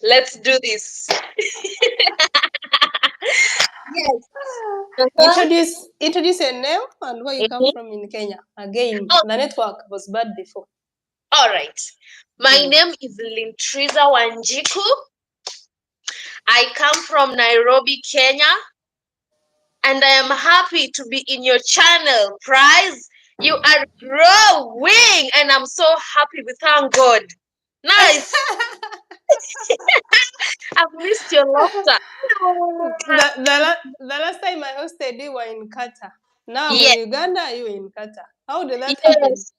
Let's do this. Yes. Uh-huh. Introduce your name and where you come Mhm. from in Kenya. Again, Oh, the network was bad before. all right. My name is Lintriza Wanjiku. I come from Nairobi, Kenya, and I am happy to be in your channel. Prize, you are growing, and I'm so happy. We thank God. Nice. I've missed your laughter. The last time I hosted you were in Qatar. Now I'm in Yes, Uganda, you in Qatar. How did that happen? yes.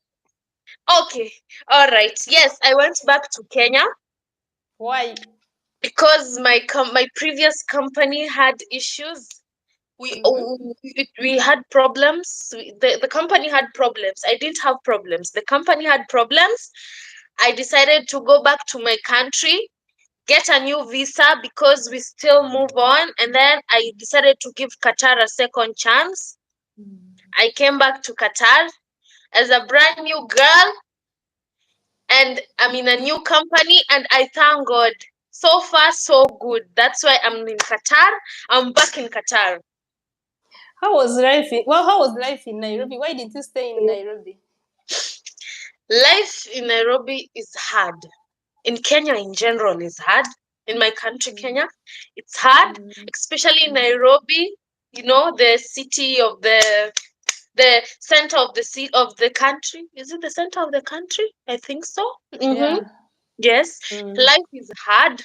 Okay. All right. Yes, I went back to Kenya Why? because my previous company had issues. We Mm-hmm. oh, we had problems. The company had problems. I didn't have problems. The company had problems. I decided to go back to my country, get a new visa because we still move on. And then I decided to give Qatar a second chance. I came back to Qatar as a brand new girl, and I'm in a new company, and I thank God. So far, so good. That's why I'm in Qatar. I'm back in Qatar. How was life in Nairobi? Why did you stay in Nairobi? Life in Nairobi is hard. In Kenya, in general, is hard. In my country, Kenya, it's hard, especially in Nairobi. You know, the city of the center of the country. Is it the center of the country? I think so. Mm-hmm. Yeah. Yes, life is hard.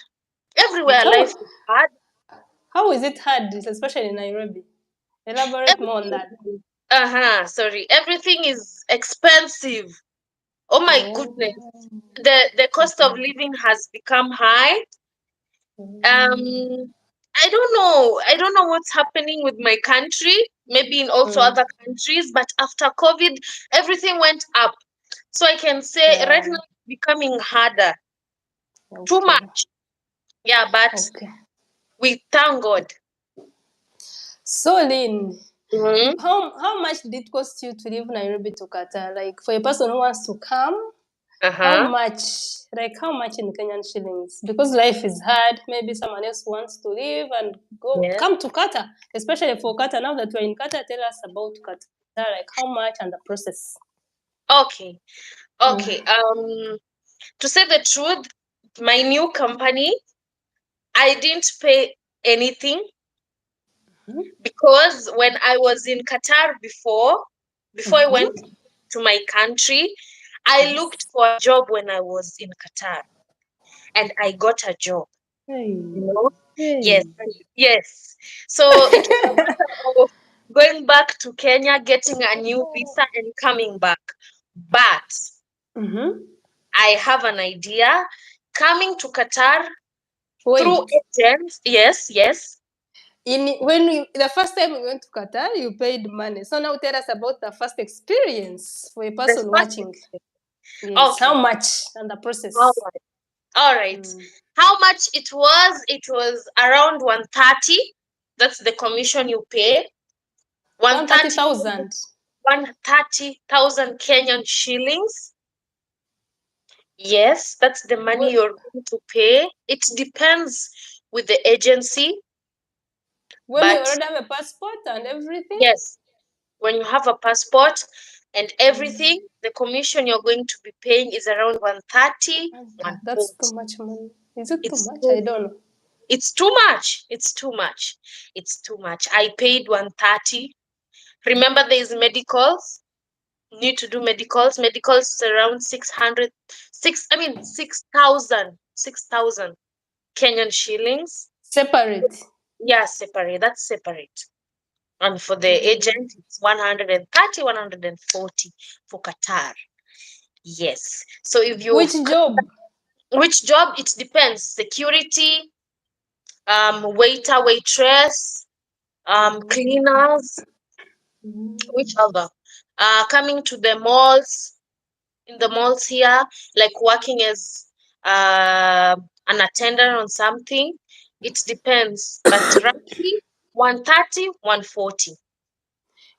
But Everywhere, life is hard. how is it hard, especially in Nairobi? Elaborate more on that. Everything. Sorry. Everything is expensive. Oh my Oh. goodness. The cost of living has become high. Um, I don't know. I don't know what's happening with my country, maybe in also Mm. other countries, but after COVID, everything went up. So I can say right Yeah. now it's becoming harder. Too Okay. much. Yeah, but Okay. we thank God. So, Lynn, Mhm. how much did it cost you to leave Nairobi to Qatar? Like for a person who wants to come, how Uh-huh. much? Like how much in Kenyan shillings? Because life is hard. Maybe someone else wants to leave and go Yes. come to Qatar, especially for Qatar. Now that we're in Qatar, tell us about Qatar. Like how much and the process. Okay. Okay. Mm. To say the truth, my new company, I didn't pay anything because when I was in Qatar before I went Mm-hmm. to my country, I looked Yes. for a job when I was in Qatar and I got a job, Hey. you know? Yes, Hey. yes. So it was a matter of going back to Kenya, getting a new visa and coming back. But Mm-hmm. I have an idea. Coming to Qatar through Wait. agents, yes, yes. The first time we went to Qatar, you paid money. So now tell us about the first experience for a The person first watching. Yes, how okay. much and the All process. right. All right. Mm. How much it was? It was around 130. That's the commission you pay. 130 130,000. 130,000 Kenyan shillings. Yes, that's the money When, you're going to pay. It depends with the agency, when you but already have a passport and everything. yes, when you have a passport and everything, the commission you're going to be paying is around 130, That's 140. too much money. Is it too It's much? too I don't know. it's too much. It's too much. It's too much. I paid 130. Remember there is medicals. Need to do medicals. Medicals is around 600 6,000 Kenyan shillings. Separate. Yeah, separate. That's separate. And for the agent, it's 130, 140 for Qatar. Yes. So if Which you've job? which job? It depends. Security, waiter, waitress, cleaners, which other? Coming to the malls, in the malls here, like working as an attendant on something. It depends, but roughly 130, 140.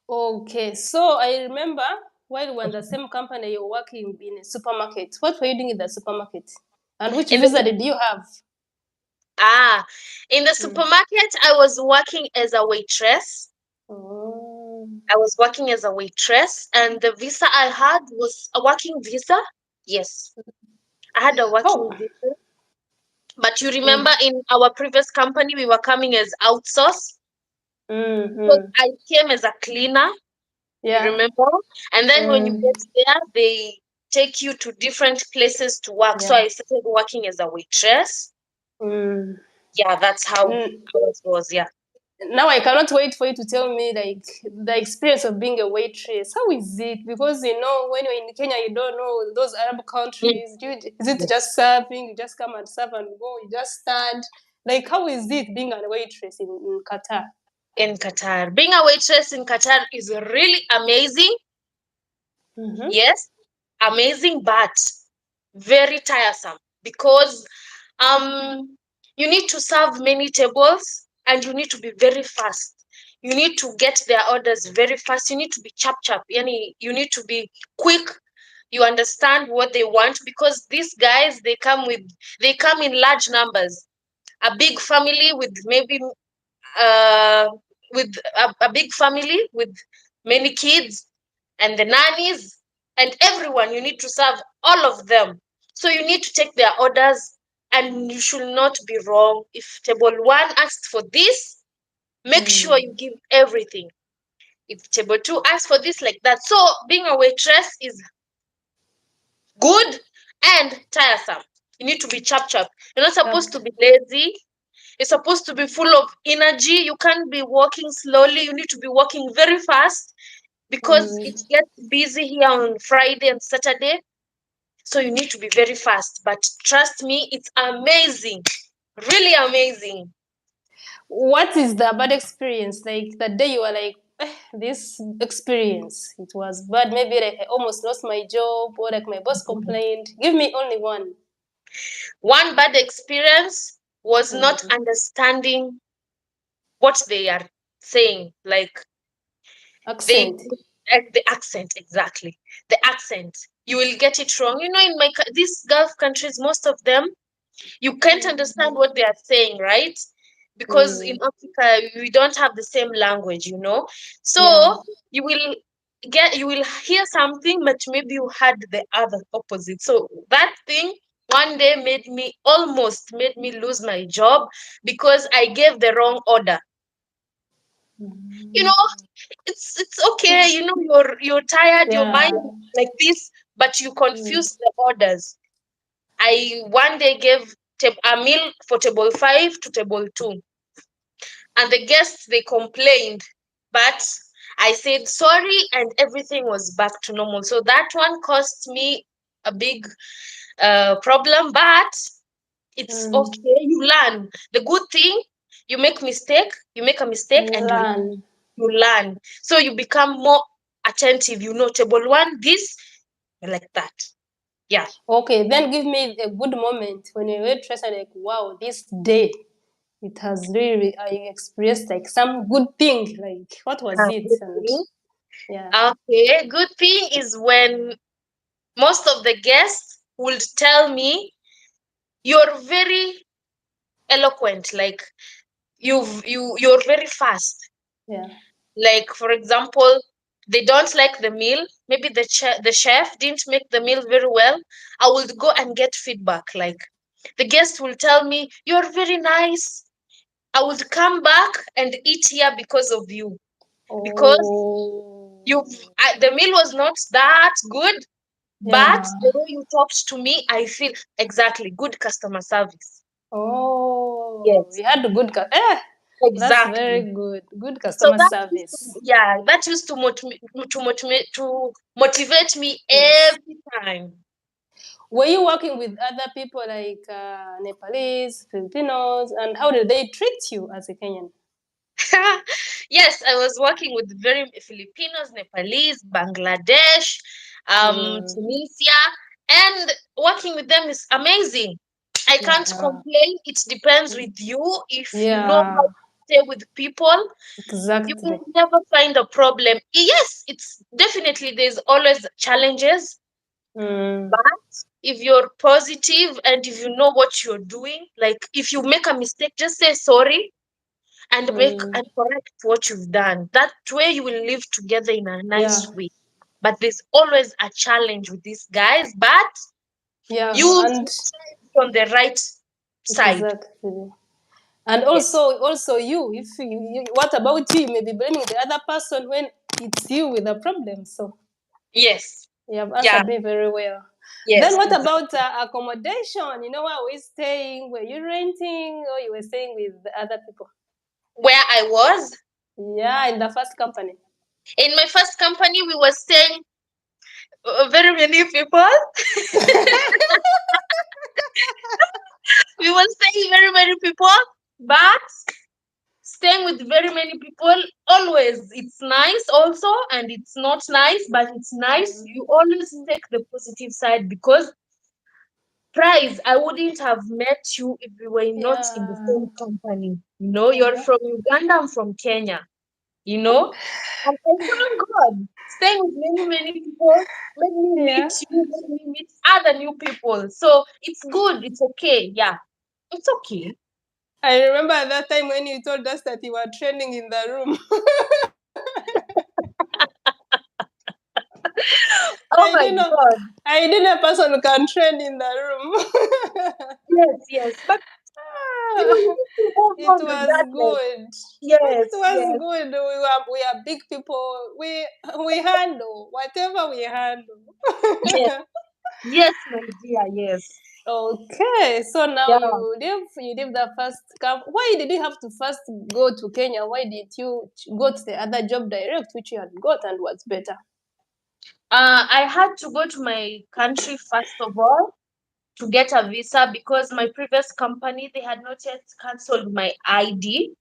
Okay, so I remember while we were in the same company, you were working in a supermarket. What were you doing in the supermarket? And which And visa then did you have? In the Mm. supermarket, I was working as a waitress. Oh. I was working as a waitress, and the visa I had was a working visa. Yes, I had a Oh. working visa. But you Mm. remember in our previous company, we were coming as outsource because Mm-hmm. I came as a cleaner. You Yeah. remember? And then when you Mm. get there, they take you to different places to work. So Yeah. I started working as a waitress. Mm. Yeah, that's how Mm. it was. Yeah. Now I cannot wait for you to tell me like the experience of being a waitress. How is it? Because when you're in Kenya, you don't know those Arab Mm, countries. Is it yes. just serving? You just come and serve and go. You just stand. Like how is it being a waitress in Qatar? In Qatar, being a waitress in Qatar is really amazing. Mm-hmm. Yes, amazing, but very tiresome because you need to serve many tables and you need to be very fast. You need to get their orders very fast. You need to be chap chap. You need to be quick. You understand what they want because these guys they come in large numbers. A big family with maybe uh a big family with many kids and the nannies and everyone. You need to serve all of them, so you need to take their orders and you should not be wrong. If table one asks for this, make sure you Mm. give everything. If table two asks for this, like that. So being a waitress is good and tiresome. You need to be chap chap. You're not supposed to Yep. be lazy. You're supposed to be full of energy. You can't be walking slowly. You need to be walking very fast because it Mm. gets busy here on Friday and Saturday. So you need to be very fast. But trust me, it's amazing. Really amazing. What is the bad experience? Like the day you were like, this experience, it was bad. Maybe like I almost lost my job or like my boss complained. Give me only one. One bad experience was not Mm. understanding what they are saying. Like they Accent. the accent, exactly. The accent. You will get it wrong. In these Gulf countries, most of them you can't understand Mm. what they are saying, right? Because in Mm. Africa we don't have the same language. Yeah. So you will hear something, but maybe you had the other opposite. So that thing one day made me lose my job because I gave the wrong order. you know Mm. it's okay. You're tired, your mind Yeah. is like this, but you Mm. confuse the orders. I one day gave a meal for table 5 to table 2, and the guests they complained, but I said sorry and everything was back to normal. So that one cost me a big problem, but it's Mm. okay. You learn. The good thing, you make a mistake You and learn. you learn. So you become more attentive. Table one, this, like that. Yeah. Okay, then give me a good moment when you were stressed and like, wow, this day it has really I experienced like some good thing. Like what was it? Good And thing. yeah. Okay. Good thing is when most of the guests would tell me you're very eloquent, like you're very fast. Yeah. Like, for example, they don't like the meal. Maybe the chef didn't make the meal very well. I would go and get feedback. Like, the guest will tell me, "You're very nice. I would come back and eat here because of you. Because Oh. the meal was not that good, but Yeah. the way you talked to me, I feel exactly good customer service." Oh, Yes, we had a good that's very exactly. good. Good So customer that used to, service. yeah, that used to motivate me Yes. every time. Were you working with other people like Nepalese, Filipinos, and how did they treat you as a Kenyan? Yes, I was working with very Filipinos, Nepalese, Bangladesh, Mm. Tunisia, and working with them is amazing. I can't Yeah. complain. It depends with you. If you know how Yeah. to stay with people, you will Exactly. never find a problem. Yes, it's definitely there's always challenges, Mm. But if you're positive and if you know what you're doing, like if you make a mistake, just say sorry and make Mm. and correct what you've done. That way you will live together in a Yeah. nice way. But there's always a challenge with these guys, but Yeah. you And be on the right side. exactly. And Yes. also you, if what about you? You may be blaming the other person when it's you with the problem. So Yes. you have Yeah. answered me very well. Then Yes. what Exactly. about accommodation? You know, where we staying? Were you renting or you were staying with the other people? Where I was Yeah, in the first company. in my first company, we were staying very many people. We were staying very many people, but staying with very many people always it's nice also and it's not nice, but it's nice. Mm. You always take the positive side because price I wouldn't have met you if we were not in the Yeah. same company. You're Uh-huh. from Uganda, I'm from Kenya, you know. And I thank God staying with many people made me Yeah. meet you, made me meet other new people. So it's good, it's okay. Yeah, it's okay. I remember at that time when you told us that you were training in the room. Oh I my didn't know. God. I didn't know a person who can train in the room. Yes, yes. But you need to move It on was regardless. good. It Yes, was yes, good. We are big people. We handle whatever we handle. yes, yes, my dear, yes. Okay, so now Yeah. you leave the first camp. Why did you have to first go to Kenya? Why did you go to the other job direct, which you had got and was better? I had to go to my country first of all to get a visa because my previous company they had not yet cancelled my ID.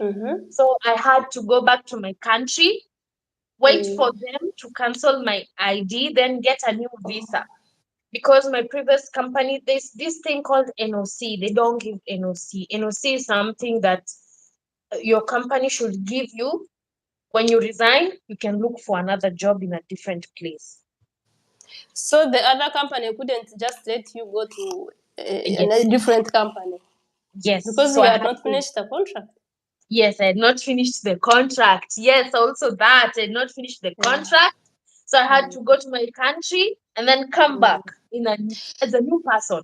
Mm-hmm. So I had to go back to my country, wait for them to cancel my ID, then get a new visa. Because my previous company, there's this thing called NOC. They don't give NOC. NOC is something that your company should give you. When you resign, you can look for another job in a different place. So the other company couldn't just let you go to a Yes, different company yes. because So you I had had not to. finished the contract. Yes, I had not finished the contract. Yes, also that I had not finished the Yeah. contract. So I had to go to my country and then come back as a new person.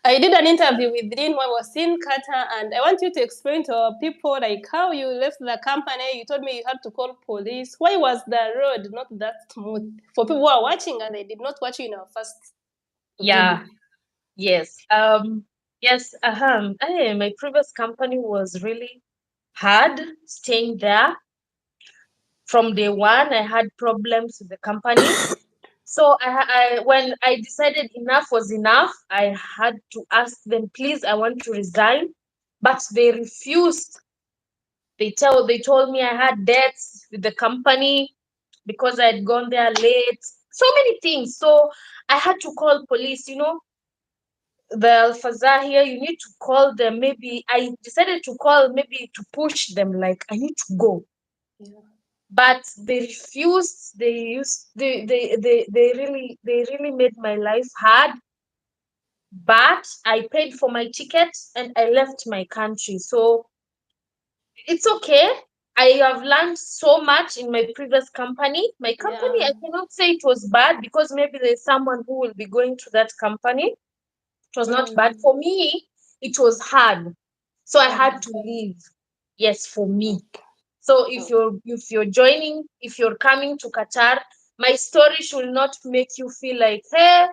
I did an interview with Lynn when I was in Qatar, and I want you to explain to our people like how you left the company. You told me you had to call police. Why was the road not that smooth? For people who are watching and they did not watch you in our first video. Yeah. Yes. Yes. My previous company was really hard staying there. From day one, I had problems with the company. So when I decided enough was enough, I had to ask them, please, I want to resign, but they refused. They told me I had debts with the company because I had gone there late. So many things. So I had to call police. The Alfazar here, you need to call them. Maybe I decided to call, maybe to push them, like I need to go. Yeah. But they refused. They really made my life hard. But I paid for my ticket and I left my country. So it's okay. I have learned so much in my previous company. My company, Yeah. I cannot say it was bad because maybe there's someone who will be going to that company. It was not bad. Mm. For me, it was hard. So I had Oh, to leave. Yes, for me. okay. So if Oh. you're coming to Qatar, my story should not make you feel like, hey,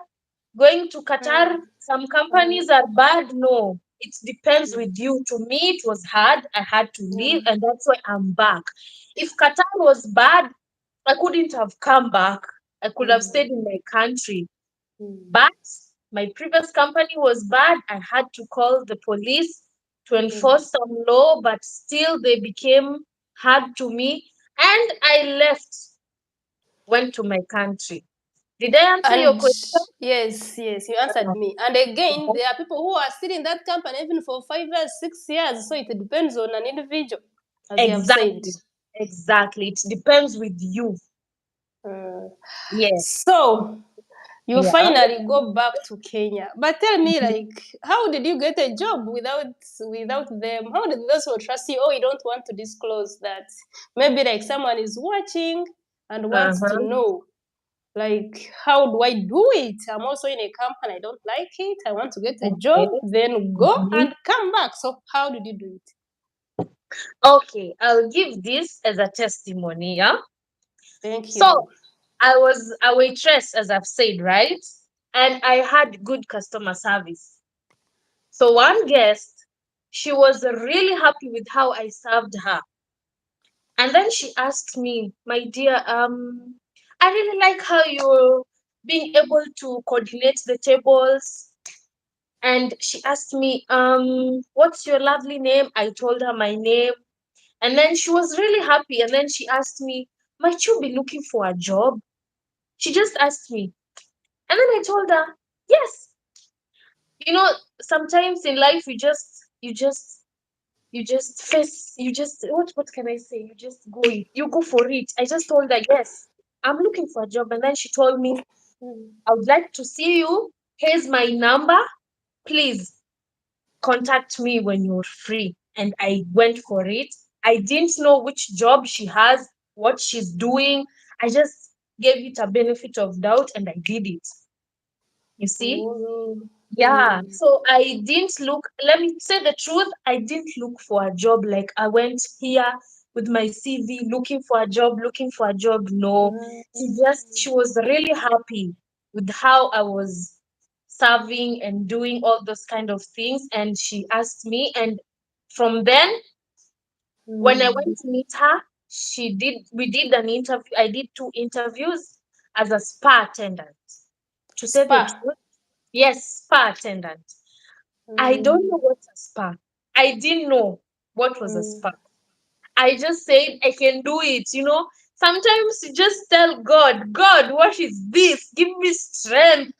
going to Qatar, Mm. some Mm. companies are bad. No, it depends Mm. with you. To me, it was hard. I had to leave, Yeah. and that's why I'm back. If Qatar was bad, I couldn't have come back. I could have Mm. stayed in my country. Mm. But my previous company was bad. I had to call the police to Mm. enforce some law, but still they became hard to me. And I left, went to my country. Did I answer your And question? yes, you answered me. And again, there are people who are still in that company even for 5 years, 6 years. So it depends on an individual, as you have said. Exactly. Exactly. It depends with you. Uh, Yes. so, You Yeah. finally go back to Kenya. But tell me, like, how did you get a job without them? How did those who trust you? Oh, you don't want to disclose that. Maybe like someone is watching and wants to Uh-huh. know, like, how do I do it? I'm also in a company. I don't like it. I want to get a Okay. job, then go Mhm. and come back. So how did you do it? Okay, I'll give this as a testimony, yeah? Thank So you. I was a waitress, as I've said, right? And I had good customer service. So one guest, she was really happy with how I served her. And then she asked me, my dear, I really like how you're being able to coordinate the tables. And she asked me, what's your lovely name? I told her my name. And then she was really happy. And then she asked me, might you be looking for a job? She just asked me. And then I told her, yes. You know, sometimes in life you just face what can I say? You go for it. I just told her, yes, I'm looking for a job. And then she told me, Mm. I would like to see you. Here's my number. Please contact me when you're free. And I went for it. I didn't know which job she has, what she's doing. I just gave it a benefit of doubt and I did it. You see? Oh, Yeah, mm. so I didn't look, let me say the truth, I didn't look for a job like I went here with my CV looking for a job, looking for a job. No, she was really happy with how I was serving and doing all those kind of things. And she asked me, and from then, when I went Mm. to meet her, we did an interview. I did two interviews as a spa attendant. To say the Spa. truth, yes, spa attendant. I don't know Mm. what's a spa. I didn't know what was a Mm. spa. I just said I can do it. Sometimes you just tell God, God, what is this? Give me strength,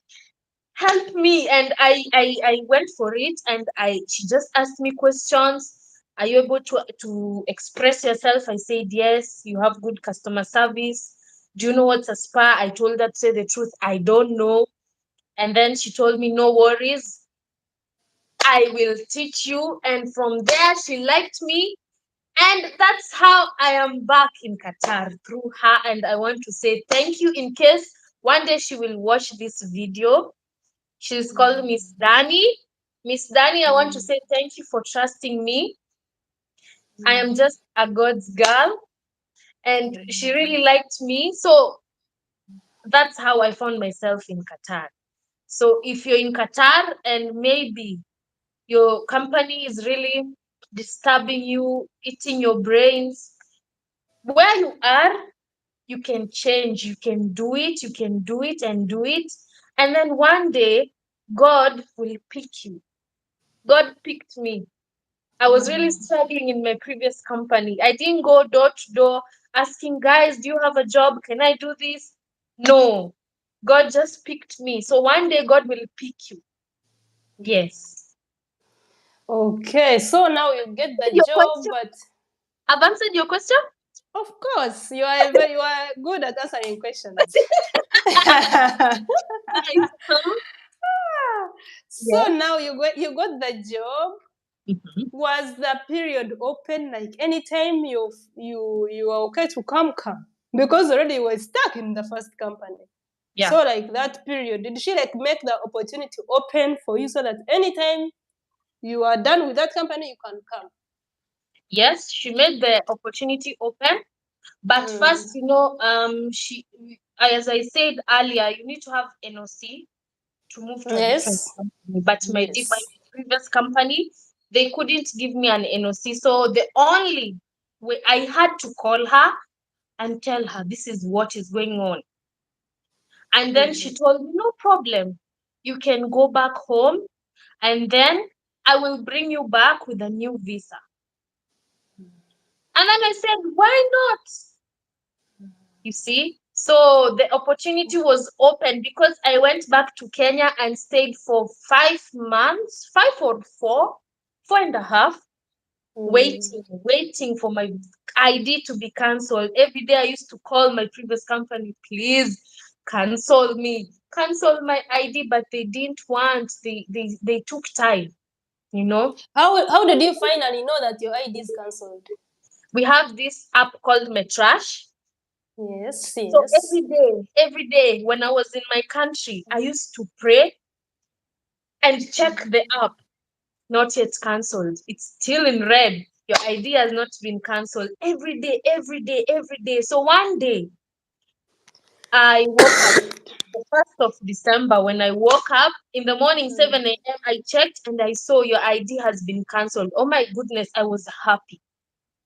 help me. And I went for it, and she just asked me questions. Are you able to express yourself? I said yes. You have good customer service. Do you know what's a spa? I told her, to say the truth, I don't know. And then she told me, no worries, I will teach you. And from there, she liked me. And that's how I am back in Qatar through her. And I want to say thank you in case one day she will watch this video. She's called Miss Dani. Miss Dani, I want to Mm. say thank you for trusting me. I am Mm. just a God's girl. And she really liked me. So that's how I found myself in Qatar. So if you're in Qatar and maybe your company is really disturbing you, eating your brains, where you are, you can change, you can do it, you can do it and do it. And then one day, God will pick you. God picked me. I was really struggling in my previous company. I didn't go door to door asking, guys, do you have a job? Can I do this? No. God just picked me. So one day, God will pick you. Yes. Okay, so now you get the Your job, question? but I've answered your question? of course you are good at answering questions. Nice. Huh? So Yes. now you got the job. Mhm. Was the period open, like anytime you are okay to come? Because already you were stuck in the first company. Yeah. So like that period, did she like make the opportunity open for you so that anytime you are done with that company, you can come? Yes, she made the opportunity open. But first, Mm. as I said earlier, you need to have NOC to move to a different Yes. company. But my Yes. previous company, they couldn't give me an NOC. So the only way, I had to call her and tell her this is what is going on. And then she Mm. told me, no problem. You can go back home, and then I will bring you back with a new visa. And then I said, why not? You see? So the opportunity was open because I went back to Kenya and stayed for 5 months, 5 or 4, 4.5, Mm. waiting for my ID to be cancelled. Every day I used to call my previous company, please cancel me, cancel my ID, but they didn't want. They took time, you know. How did you finally know that your ID is cancelled? We have this app called Metrash. Yes, So yes. every day when I was in my country, I used to pray and check the app. Not yet cancelled. It's still in red. Your ID has not been cancelled. Every day, every day, every day. So one day, I woke up the 1st of December. When I woke up in the morning, 7 a.m., I checked and I saw your ID has been cancelled. Oh my goodness, I was happy.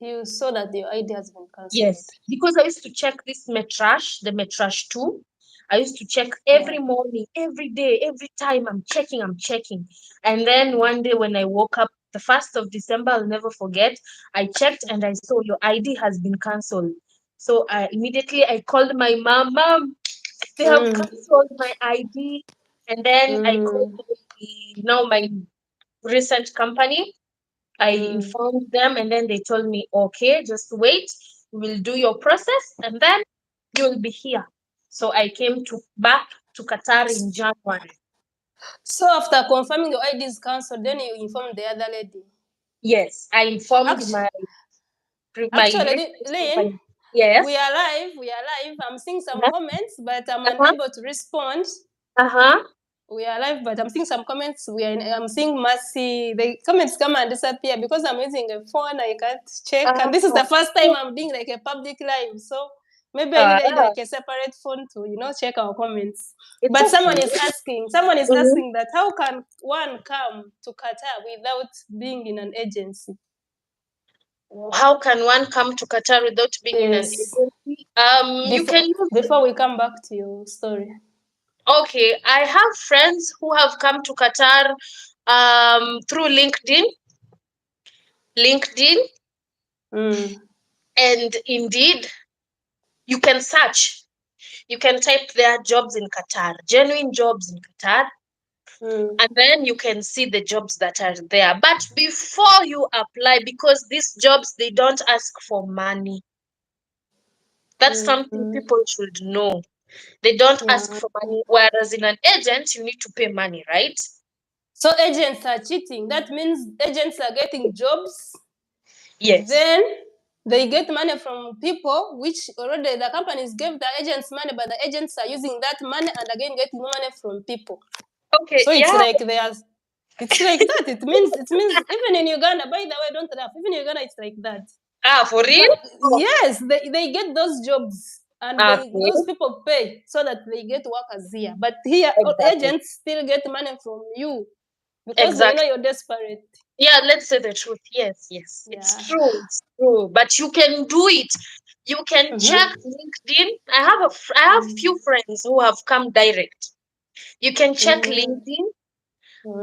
You saw that your ID has been cancelled. Yes, because I used to check this Metrash, the Metrash 2. I used to check Yeah. every morning, every day, every time I'm checking, I'm checking. And then one day when I woke up, the 1st of December, I'll never forget, I checked and I saw your ID has been cancelled. So immediately I called my mom, Mom, they have Mm. cancelled my ID. And then I called Mm. my recent company. I Mm. informed them and then they told me, okay, just wait. We'll do your process and then you'll be here. So I came to back to Qatar in January. So after confirming your ID is cancelled, then you informed the other lady. Yes, I informed Actually, my actually, recent Lynn, company. Yes. we are live. We are live. I'm seeing some Uh-huh. comments, but I'm Uh-huh. unable to respond. Uh-huh. We are live, but I'm seeing some comments. I'm seeing Mercy. The comments come and disappear because I'm using a phone. I can't check, and this is Uh-huh. the first time I'm doing like a public live. So maybe I need Uh, like a separate phone to check our comments. it's But okay. someone is Mhm. asking that how can one come to Qatar without being in an agency? How can one come to Qatar without being in an Yes. agency? You can Before use. before we come back to your story. Okay, I have friends who have come to Qatar through LinkedIn, Mm. and Indeed. You can search. You can type their jobs in Qatar, genuine jobs in Qatar, Mm. and then you can see the jobs that are there. But before you apply, because these jobs they don't ask for money. That's something Mm. people should know. They don't ask Yeah. for money, whereas in an agent you need to pay money, right? So agents are cheating. That means agents are getting jobs, Yes. then they get money from people, which already the companies gave the agents money, but the agents are using that money and again getting money from people. Okay. So it's Yeah. like they are. It's like that. It means even in Uganda. By the way, don't laugh. Even in Uganda, it's like that. For But real? Oh, yes, they get those jobs and okay. those people pay so that they get workers here. But here, Exactly. agents still get money from you because they know Exactly. you're desperate. Yeah, let's say the truth. Yes, yes. It's Yeah. true. It's true. But you can do it. You can check Mm-hmm. LinkedIn. I have few friends who have come direct. You can check Mm-hmm. LinkedIn.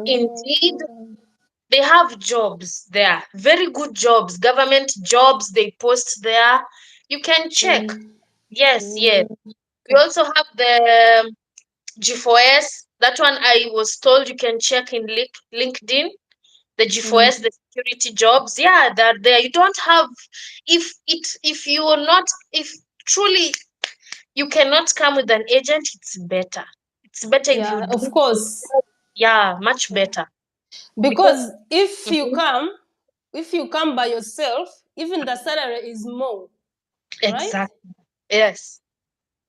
Indeed, Mm-hmm. they have jobs there. Very good jobs, government jobs they post there. You can check. Yes, yes. We Okay. also have the G4S. That one I was told you can check in LinkedIn. The G4S, Mm. the security jobs, yeah, they're there. You don't have, if you are not, if truly you cannot come with an agent, it's better. It's better if you Yeah, do of it course. yourself. Yeah, much better. Because Because Mhm, if you come by yourself, even the salary is more, right? exactly. Yes,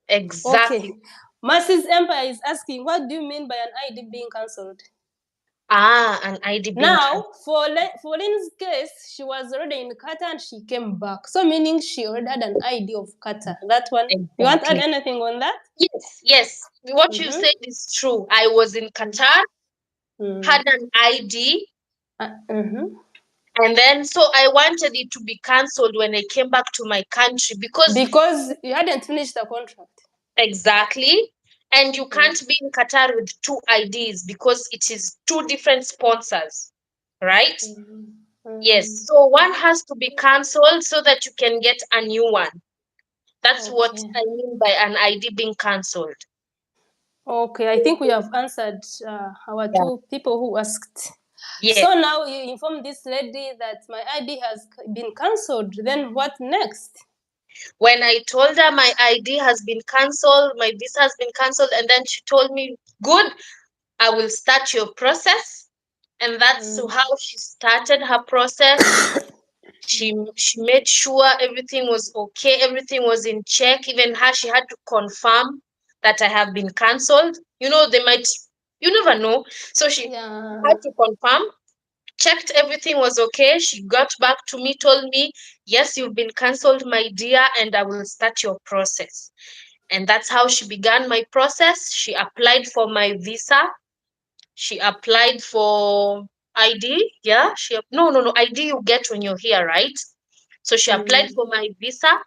exactly. Okay. Mrs. Empire is asking, what do you mean by an ID being cancelled? An ID being Now, cancelled. for Lynn's case, she was already in Qatar and she came back. So meaning she already had an ID of Qatar. That one. You want to add Exactly. anything on that? Yes, yes. What you Mm-hmm. said is true. I was in Qatar, Mm. had an ID, Mm-hmm. and then so I wanted it to be cancelled when I came back to my country because Because you hadn't finished the contract. exactly, and you Mm. can't be in Qatar with two IDs because it is two different sponsors, right? Yes, Mm. so one has to be cancelled so that you can get a new one. That's what Okay. I mean by an ID being cancelled. Okay, I think we have answered our Yeah. two people who asked. Yes. So now you inform this lady that my ID has been cancelled. Then what next? When I told her my ID has been cancelled, my visa has been cancelled, and then she told me, good, I will start your process. And that's Mm. how she started her process. She made sure everything was okay, everything was in check. Even her, she had to confirm that I have been cancelled. They might, you never know. So she Yeah. had to confirm, checked everything was okay. She got back to me, told me, yes, you've been cancelled, my dear, and I will start your process. And that's how she began my process. She applied for my visa. She applied for ID. Yeah, no, ID you get when you're here, right? So she applied Mm. for my visa,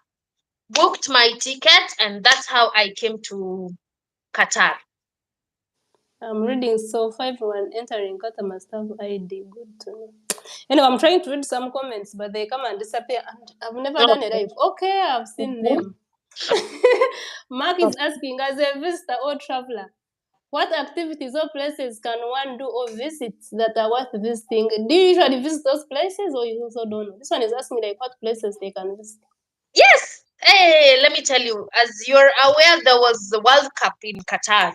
booked my ticket, and that's how I came to Qatar. I'm reading so far everyone entering Qatar must have ID. Good to know. Anyway, I'm trying to read some comments, but they come and disappear. And I've never done a Okay. live. Okay, I've seen Mhm. them. Mark is asking, as a visitor or traveler, what activities or places can one do or visit that are worth visiting? Do you usually visit those places or you also don't know? This one is asking like what places they can visit. Yes. Hey, let me tell you, as you're aware, there was the World Cup in Qatar,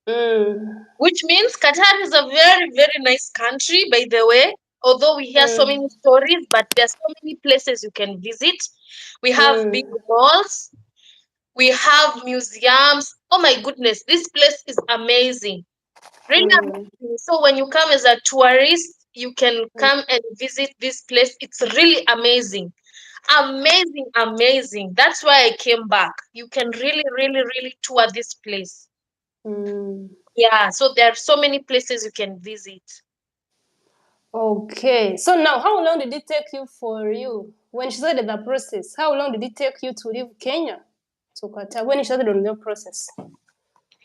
Mm. which means Qatar is a very, very nice country, by the way. Although we hear so Mm. many stories, but there's so many places you can visit. We have big Mm. malls, we have museums. Oh my goodness, this place is amazing. Really Mm. amazing. So when you come as a tourist, you can come and visit this place. It's really amazing. Amazing, amazing. That's why I came back. You can really, really, really tour this place. Mm. Yeah, so there are so many places you can visit. Okay. So now, how long did it take you for you when you started the process? How long did it take you to leave Kenya to Qatar when you started on the process?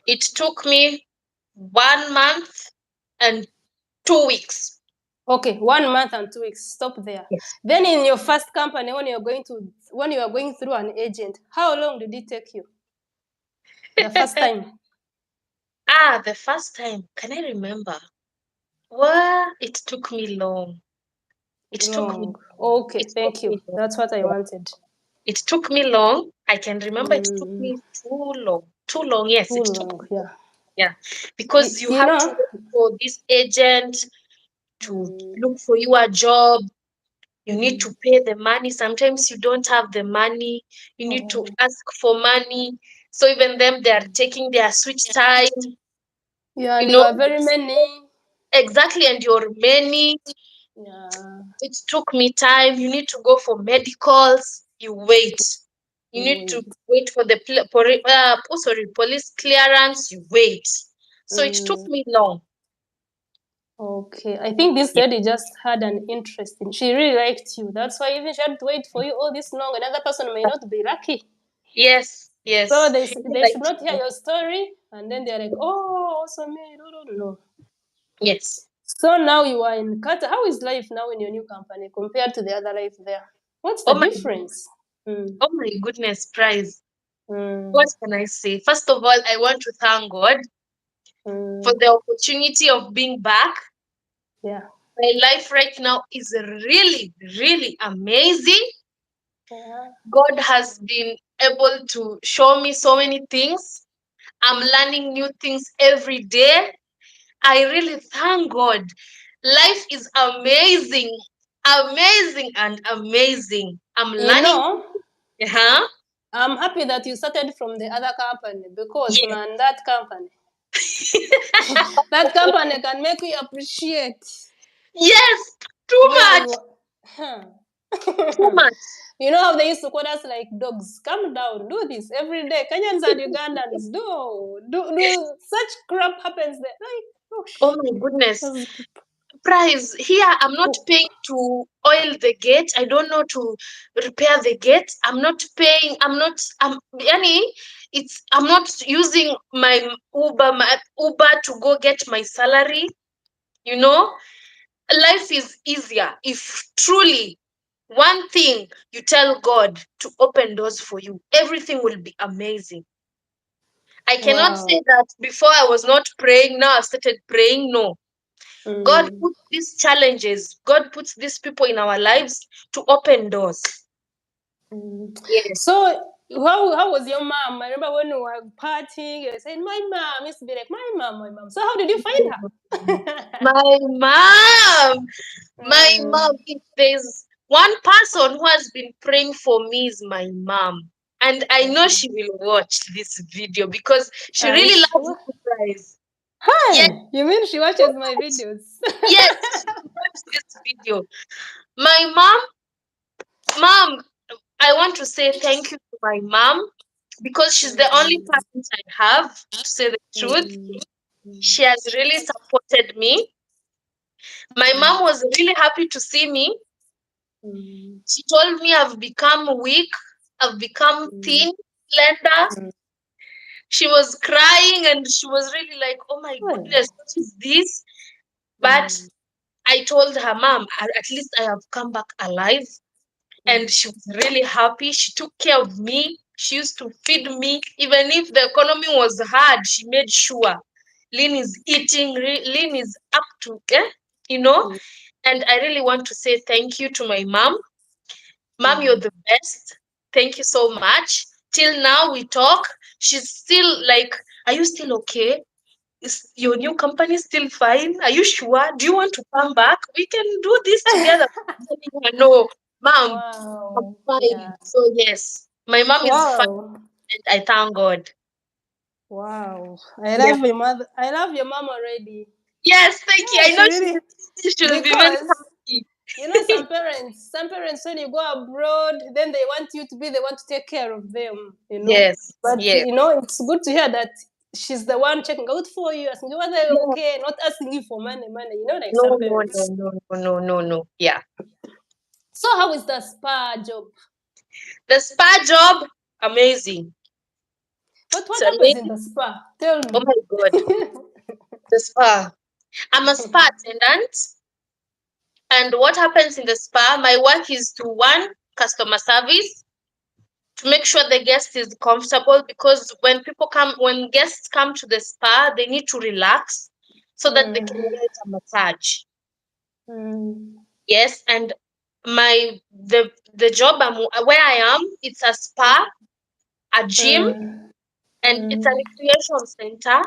It took me 1 month and 2 weeks. Okay, 1 month and 2 weeks. Stop there. Yes. Then in your first company, when you are going through an agent, how long did it take you the first time? The first time, can I remember? Well, it took me long. It took me Long. Okay, it took thank you. me long. That's what I Yeah. wanted. It took me long. I can remember it took Mm, me too long. Too long. Yes, too it took long. me long. Yeah. Yeah. Because you You have to know. wait for this agent to Mm, look for you a job. You need mm, to pay the money. Sometimes you don't have the money. You need to oh, ask for money. So even them, they are taking their sweet time, yeah, you and you know, are very many. exactly. And you're many. Yeah, It took me time. You need to go for medicals. You wait. You you need to wait. wait for the police clearance. You wait. So it took Mm, me long. okay, I think this Yeah. lady just had an interest in. She really liked you. That's why even she had to wait for you all this long. Another person may not be lucky. Yes, So yes. they She really they should liked not hear me. your story, and then they're like, oh, also me. No, no, no, no. Yes. So now you are in Qatar. How is life now in your new company compared to the other life there? What's the Oh my, difference? Mm, oh my goodness, prize. What mm, can I say? First of all, I want to thank God for mm, the opportunity of being back. yeah. My life right now is really, really amazing. Yeah. God has been able to show me so many things. I'm learning new things every day. I really thank God. Life is amazing, amazing, and amazing. I'm You learning. know, Huh? I'm happy that you started from the other company because, Yes. man, that company can make you appreciate Yes. Too where much. you are. Huh. Too much. You know how they used to call us like dogs? Calm down, do this every day. Kenyans and Ugandans do such crap happens there. Like, oh Oh shit. my goodness. Those Price here, I'm not people. paying to oil the gate. I don't know to repair the gate. I'm not paying. I'm yani, I'm not using my Uber to go get my salary. You know, life is easier if truly one thing you tell God to open doors for you. Everything will be amazing. I cannot say Wow. that before I was not praying. Now I've started praying. No, God Mm. puts these challenges, God puts these people in our lives to open doors. Yes. So how was your mom? I remember when we were partying, you were saying, my mom used to be like, my mom, my mom. So how did you find her? My mom. My Mm, mom. If there's one person who has been praying for me is my mom. And I know she will watch this video because she I'm really loves sure. surprise. Yes, Hi, you mean she so watches my much. videos? Yes, she watched this video. My mom, I want to say thank you to my mom because she's the only parent I have, to say the truth. Mm, She has really supported me. My mom was really happy to see me. mm, She told me I've become weak, I've become mm, thin, slender. mm. She was crying and she was really like, oh my Hi. goodness, what is this? But Mm, I told her, Mom, at least I have come back alive. And mm. she was really happy. She took care of me. She used to feed me. Even if the economy was hard, she made sure Lynn is eating, Lynn is up to, you know. Mm, And I really want to say thank you to my mom. Mom, you're mm. the best. Thank you so much. Till now, we talk. She's still like, are you still okay? Is your new company still fine? Are you sure? Do you want to come back? We can do this together. No, mom, I'm Wow. fine. Yeah. So yes, my mom is fine, Wow. and I thank God. Wow. I Yeah. love your mother. I love your mom already. Yes, thank you. Yeah, I she know really she'll be very because happy. you know some parents when you go abroad then they want you to be the one to take care of them, you know. Yes, But yes. you know it's good to hear that she's the one checking out for you, asking you whether they're Yeah. okay, not asking you for money, you know, like No, some no, no, parents. no, no, no, no, no. Yeah. So how is the spa job? The spa job, amazing. What It's happens in amazing. the spa? Tell Oh me. my God. The spa. I'm a spa attendant. And what happens in the spa? My work is to one, customer service, to make sure the guest is comfortable because when guests come to the spa, they need to relax so that they can Mm, get a massage. mm, Yes, and the job where I am, it's a spa, a gym, mm, and it's a mm, recreation center.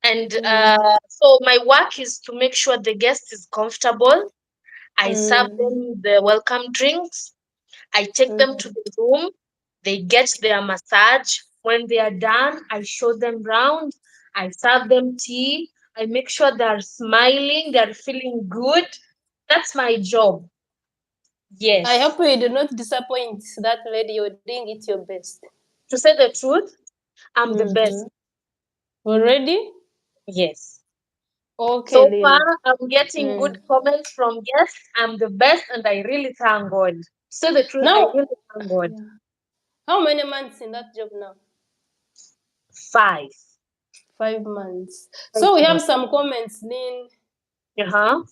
And mm, so my work is to make sure the guest is comfortable. I serve mm, them the welcome drinks. I take them to mm. the room. They get their massage. When they are done, I show them round. I serve them tea. I make sure they are smiling. They are feeling good. That's my job. I Yes. hope you do not disappoint that lady. You're doing it your best. To say the truth, I'm the best. Mm-hmm. Already? Yes. Okay, So far, Lynn. I'm getting good Mm. comments from guests. I'm the best, and I really thank God. To say the truth, I Now, really thank God. yeah. How many months in that job now? 5. 5 months. 5 So we have months. some comments, Lynn. Uh-huh.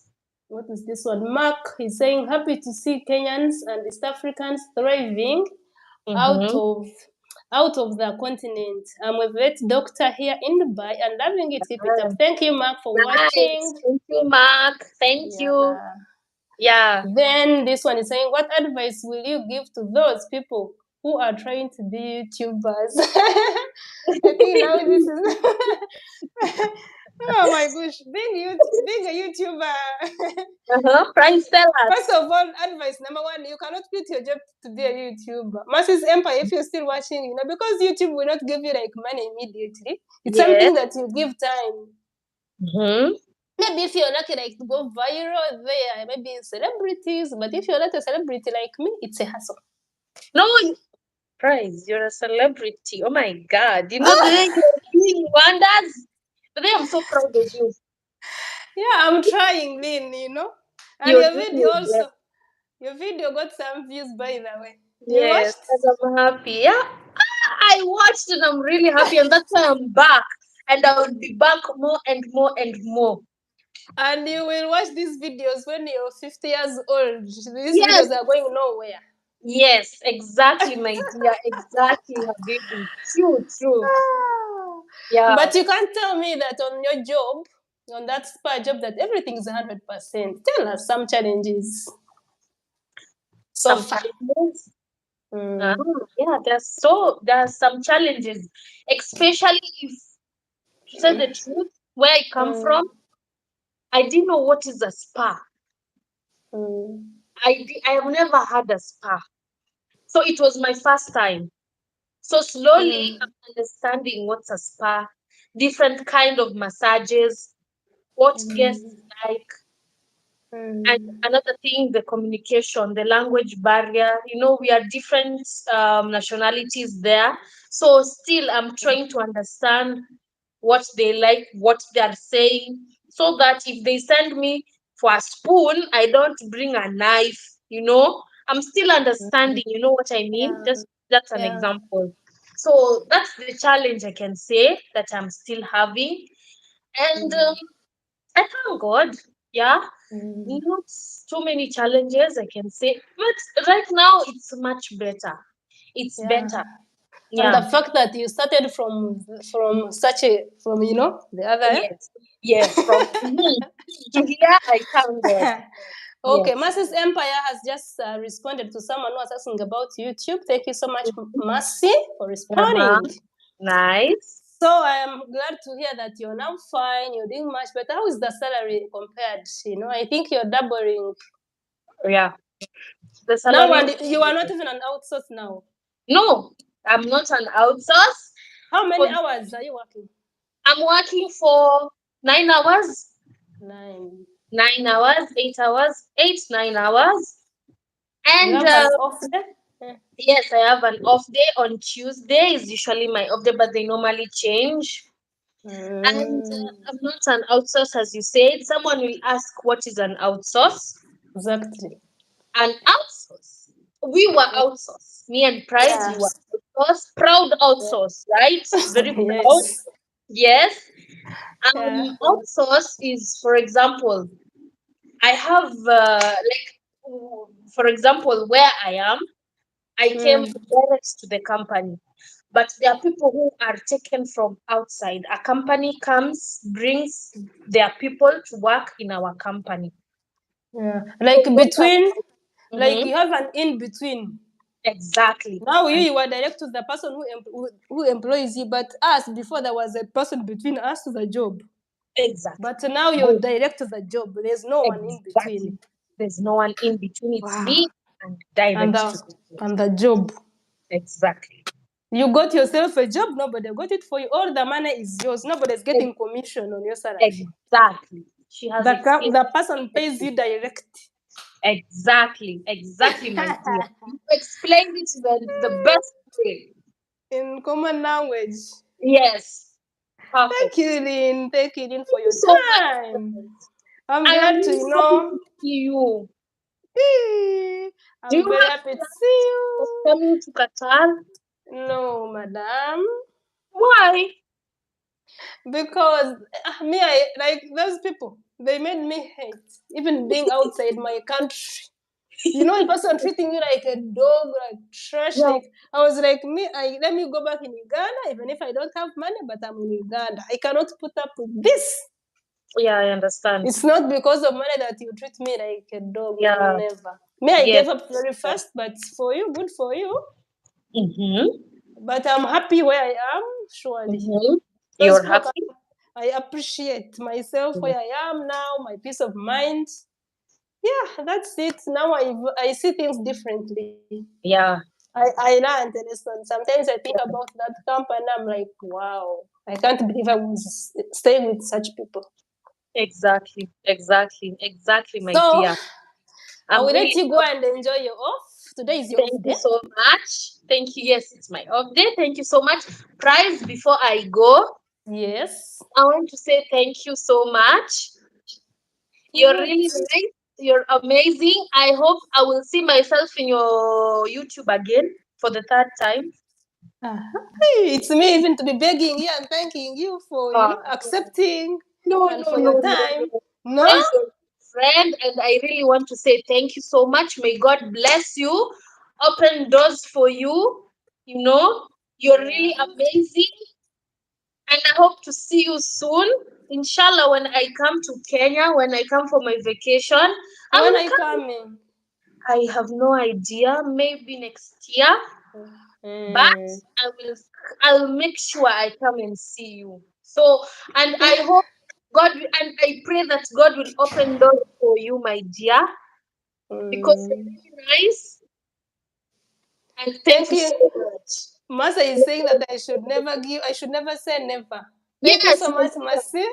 What is this one? Mark is saying, happy to see Kenyans and East Africans thriving out Mm-hmm. of out of the continent. I'm a vet doctor here in Dubai and loving it. Keep it up. Thank you, Mark, for Nice. watching. Thank you, Mark. Thank you. Yeah. Yeah. Then this one is saying, what advice will you give to those people who are trying to be YouTubers? I think now this is oh my gosh, being a YouTuber. Uh-huh. Price tell First us. of all, advice number one, you cannot quit your job to be a YouTuber. Masses Empire, if you're still watching, you know, because YouTube will not give you like money immediately. It's Yes. something that you give time. Mm-hmm. Maybe if you're lucky, like to go viral, there maybe celebrities. But if you're not a celebrity like me, it's a hassle. No, Price, you're a celebrity. Oh my God. You know the way you're doing wonders? Today I'm so proud of you. Yeah, I'm trying, Lynn. You know, and You're your doing video your best. also. Your video got some views, by the way. You Yes, watched, and I'm happy. Yeah. I watched and I'm really happy, and that's why I'm back. And I will be back more and more and more. and you will watch these videos when you're 50 years old. These Yes, videos are going nowhere. yes, exactly, my dear. Exactly, Habibi. True, true. Ah. Yeah. But you can't tell me that on your job, on that spa job, that everything is 100%. Tell us some challenges so Some far. challenges. Ah, Mm. yeah, there are some challenges, especially if, to tell the truth, where I come from, Mm. I didn't know what is a spa. Mm. I have never had a spa, so it was my first time. So slowly, Mm. I'm understanding what's a spa, different kind of massages, what guests Mm. like. And Mm. another thing, the communication, the language barrier. We are different nationalities there. So still, I'm trying to understand what they like, what they are saying, so that if they send me for a spoon, I don't bring a knife. I'm still understanding. You know what I mean? Yeah. Just that's an Yeah. example. So that's the challenge I can say that I'm still having. And Mm. I thank God. Yeah, Mm. not too many challenges, I can say, but right now it's much better. It's Yeah. better. And the Yeah. fact that you started from such a from the other. Yes. Yes. From to here, I thank God. Okay, Yes. Mercy's Empire has just responded to someone who was asking about YouTube. Thank you so much, Mercy, for Uh-huh. responding. Nice. So I am glad to hear that you're now fine. You're doing much better. How is the salary compared? I think you're doubling Yeah. The now, salary. and you are not even an outsource now. No, I'm not an outsource. How For many hours are you working? I'm working for 9 hours, 9. 9 hours, 8 hours, 8, 9 hours, You and have an off day? yes, I have an off day on Tuesday. Is usually my off day, but they normally change. And Mm, I'm not an outsource, as you said. Someone will ask, what is an outsource? exactly. An outsource. We were outsourced. Me and Prize, we Yeah. were outsourced. Proud outsource, right? Very proud. Yes. Yes. Yeah. Outsource is, for example, I have for example, where I am, I came Mm. direct to the company. But there are people who are taken from outside. A company comes, brings their people to work in our company. Yeah. So Like those are, between, like mhm, you have an in between. exactly. Now you And you are direct to the person who employs you, but us before there was a person between us to the job. exactly. But now you're Both. direct to the job. There's no one in Exactly. between. There's no one in between. It's Wow. me and And direct to the the job. and the job. Exactly. You got yourself a job, nobody got it for you. All the money is yours. Nobody's Ex- getting commission on your salary. Exactly. She has explained The person pays you direct. exactly. Exactly, my dear. You explained it the best way. In common language. Yes. Perfect. Thank you, Lynn. Thank you, Lynn, for Thank you your so much. time. I'm I am glad to, really happy to see you. Do I'm you very have happy to see plans of you. coming to Qatar? No, madam. Why? Because me, I like those people. They made me hate even being outside my country. A person treating you like a dog, like trash. Yeah, Like I was like, let me go back in Uganda, even if I don't have money, but I'm in Uganda. I cannot put up with this. yeah, I understand. It's not because of money that you treat me like a dog. Yeah, Never. Me, I yes. gave up very fast, but for you, good for you. Mm-hmm. But I'm happy where I am, surely. Mm-hmm. Those You're people happy? I appreciate myself Mm. where I am now, my peace of mind. Yeah, that's it. Now I see things differently. Yeah, I now understand. Sometimes I think about that company. I'm like, wow, I can't believe I was staying with such people. exactly, exactly, exactly, my So dear. I I'm will let really you go happy. and enjoy your off. Today is your off Thank you day. so much. Thank you. Yes, it's my off day. Thank you so much. Prize, before I go, Yes. I want to say thank you so much. For You're what? really nice. You're amazing. I hope I will see myself in your YouTube again for the third time. Hey, it's me even to be begging you and thanking you for Uh, accepting no, and no, for no, your no, time. no. No? Praise your friend, and I really want to say thank you so much. May God bless you, open doors for you. You know, you're Yeah. really amazing, and I hope to see you soon. Inshallah, when I come to Kenya, when I come for my vacation, I When will are you come. coming? I have no idea. Maybe next year, but Mm. I will. I'll make sure I come and see you. So, and I hope God and I pray that God will open doors for you, my dear, because you're Mm. really nice. And thank Thank you you. so much. Masa is saying that I should never say never. Thank you Yes, so my much, dear. Masi.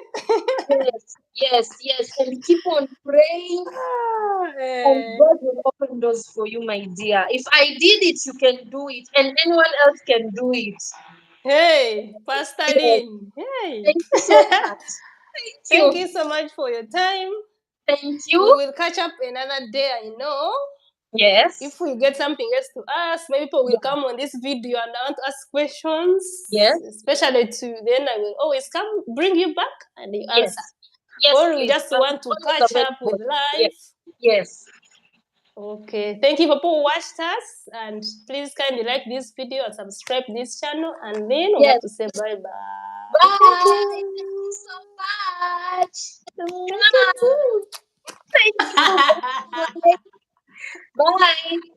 Yes, and keep on praying, Ah, and God will open doors for you, my dear. If I did it, you can do it, and anyone else can do it. hey, Pastor Yes, Lynn. Hey. thank you so much. Thank Thank you. you so much for your time. Thank We you. will catch up another day, I know. If Yes. we get something else to ask, maybe people will Yeah. come on this video and want to ask questions, Yes. especially to then I will always come bring you back and you answer. Yes. Yes, Or we please. just I'm want to always catch up with available. Yes. life. Yes. Okay, thank you for who watched us, and please kindly like this video and subscribe this channel, and then we have Yes. to say bye bye. Thank Bye. Thank you you. so much. Thank you Bye. too. Thank you. Bye. Bye.